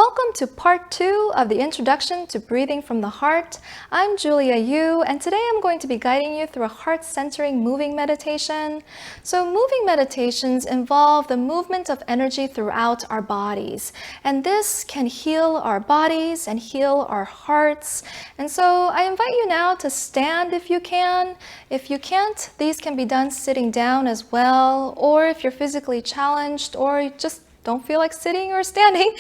Welcome to part 2 of the Introduction to Breathing from the Heart. I'm Julia Yu, and today I'm going to be guiding you through a heart-centering moving meditation. So moving meditations involve the movement of energy throughout our bodies, and this can heal our bodies and heal our hearts. And so I invite you now to stand if you can. If you can't, these can be done sitting down as well, or if you're physically challenged or just don't feel like sitting or standing,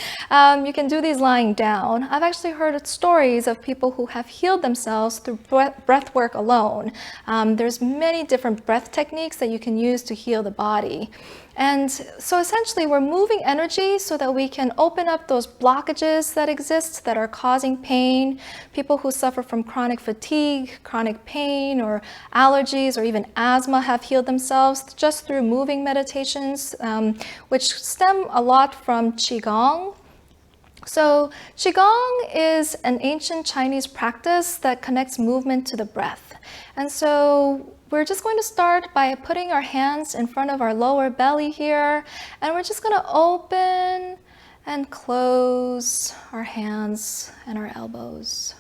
you can do these lying down. I've actually heard stories of people who have healed themselves through breath work alone. There's many different breath techniques that you can use to heal the body. And so essentially we're moving energy so that we can open up those blockages that exist that are causing pain. People who suffer from chronic fatigue, chronic pain, or allergies, or even asthma have healed themselves just through moving meditations, which stem a lot from Qigong. So Qigong is an ancient Chinese practice that connects movement to the breath. And so we're just going to start by putting our hands in front of our lower belly here, and we're just going to open and close our hands and our elbows.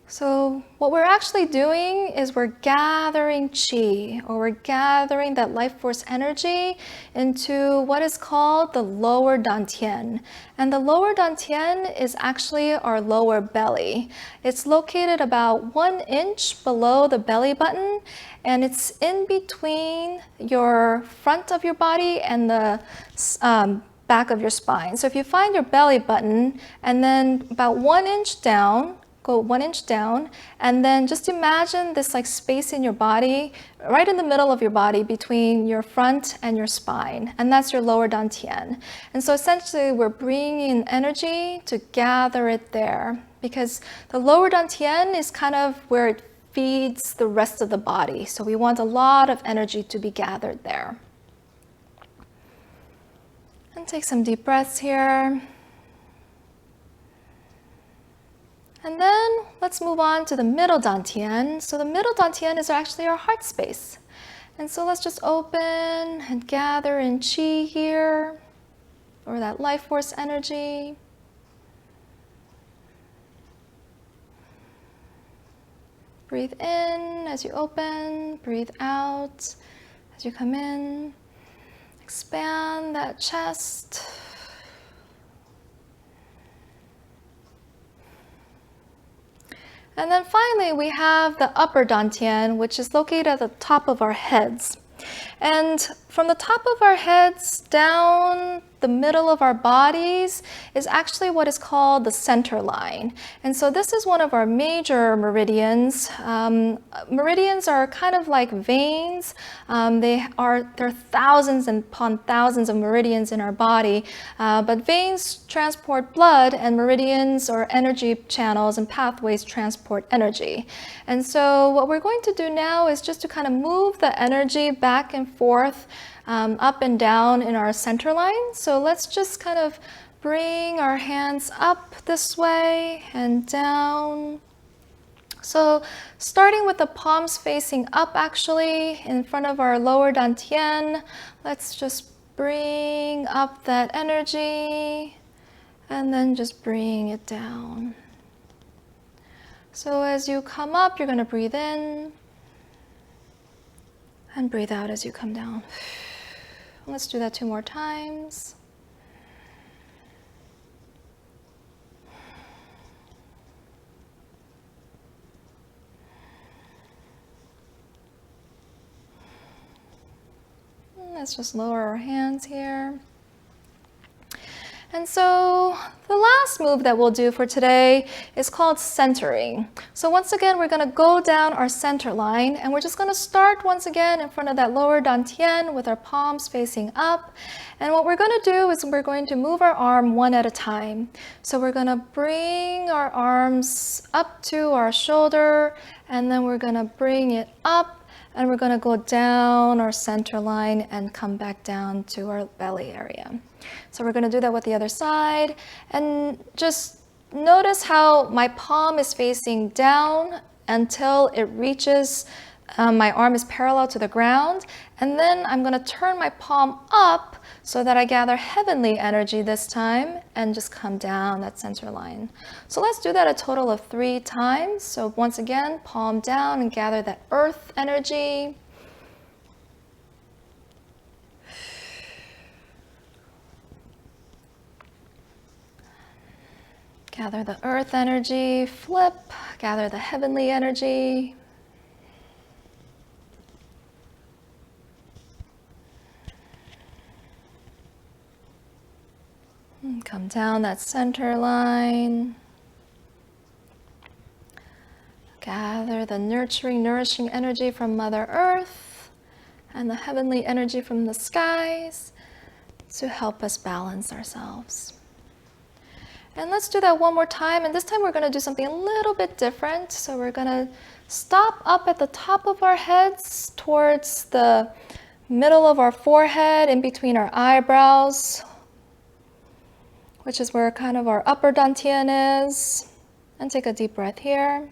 So what we're actually doing is we're gathering qi, or we're gathering that life force energy into what is called the lower Dan Tien. And the lower Dan Tien is actually our lower belly. It's located about 1 inch below the belly button, and it's in between your front of your body and the back of your spine. So if you find your belly button and then about 1 inch down, go 1 inch down, and then just imagine this like space in your body, right in the middle of your body between your front and your spine, and that's your lower Dan Tien. And so essentially we're bringing in energy to gather it there, because the lower Dan Tien is kind of where it feeds the rest of the body. So we want a lot of energy to be gathered there. And take some deep breaths here. And then let's move on to the middle Dan Tien. So the middle Dan Tien is actually our heart space. And so let's just open and gather in qi here, or that life force energy. Breathe in as you open, breathe out as you come in. Expand that chest. And then finally, we have the upper Dan Tien, which is located at the top of our heads. And from the top of our heads down the middle of our bodies is actually what is called the center line. And so this is one of our major meridians. Meridians are kind of like veins. There are thousands and upon thousands of meridians in our body, but veins transport blood, and meridians or energy channels and pathways transport energy. And so what we're going to do now is just to kind of move the energy back and forth, up and down in our center line. So let's just kind of bring our hands up this way and down. So starting with the palms facing up actually in front of our lower Dan Tien, let's just bring up that energy and then just bring it down. So as you come up, you're going to breathe in and breathe out as you come down. Let's do that 2 more times. Let's just lower our hands here. And so the last move that we'll do for today is called centering. So once again, we're going to go down our center line, and we're just going to start once again in front of that lower Dan Tien with our palms facing up. And what we're going to do is we're going to move our arm one at a time. So we're going to bring our arms up to our shoulder, and then we're going to bring it up, and we're going to go down our center line and come back down to our belly area. So we're going to do that with the other side, and just notice how my palm is facing down until it reaches my arm is parallel to the ground, and then I'm going to turn my palm up so that I gather heavenly energy this time and just come down that center line. So let's do that a total of 3 times. So once again, palm down and gather that earth energy. Gather the earth energy, flip, gather the heavenly energy. And come down that center line. Gather the nurturing, nourishing energy from Mother Earth and the heavenly energy from the skies to help us balance ourselves. And let's do that one more time, and this time we're going to do something a little bit different. So we're going to stop up at the top of our heads towards the middle of our forehead, in between our eyebrows, which is where kind of our upper Dan Tien is. And take a deep breath here.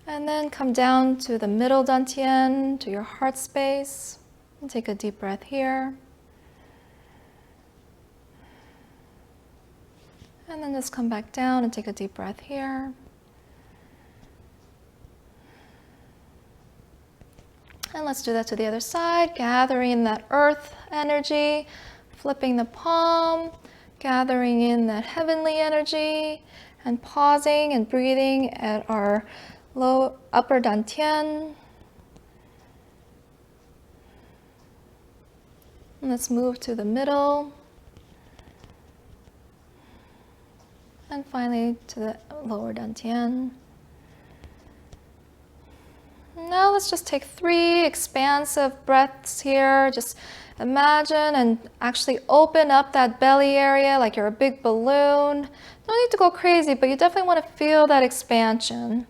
And then come down to the middle Dan Tien, to your heart space, and take a deep breath here. And then just come back down and take a deep breath here. And let's do that to the other side, gathering that earth energy, flipping the palm, gathering in that heavenly energy, and pausing and breathing at our upper Dan Tien. And let's move to the middle. And finally to the lower Dan Tien. Now let's just take 3 expansive breaths here. Just imagine and actually open up that belly area like you're a big balloon. No need to go crazy, but you definitely want to feel that expansion.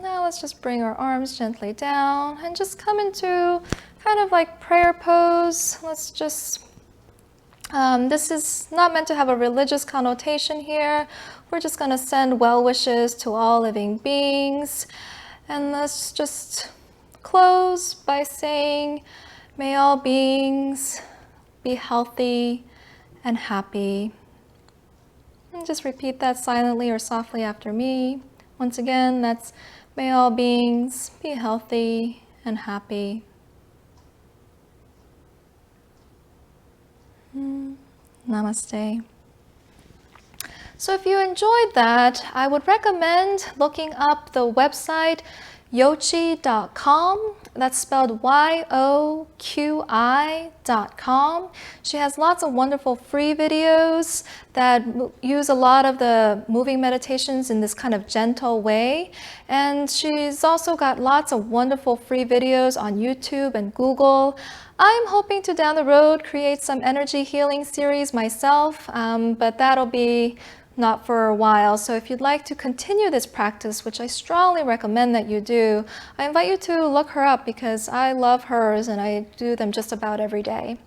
Now let's just bring our arms gently down and just come into kind of like prayer pose. Let's just, this is not meant to have a religious connotation here. We're just going to send well wishes to all living beings. And let's just close by saying, may all beings be healthy and happy. And just repeat that silently or softly after me. Once again, that's may all beings be healthy and happy. Namaste. So if you enjoyed that, I would recommend looking up the website yoqi.com. That's spelled YOQI.com. She has lots of wonderful free videos that use a lot of the moving meditations in this kind of gentle way. And she's also got lots of wonderful free videos on YouTube and Google. I'm hoping to down the road create some energy healing series myself, but that'll be not for a while. So if you'd like to continue this practice, which I strongly recommend that you do, I invite you to look her up because I love hers and I do them just about every day.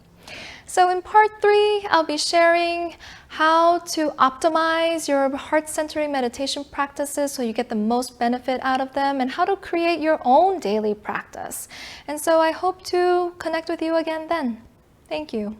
So in part 3, I'll be sharing how to optimize your heart-centering meditation practices so you get the most benefit out of them, and how to create your own daily practice. And so I hope to connect with you again then. Thank you.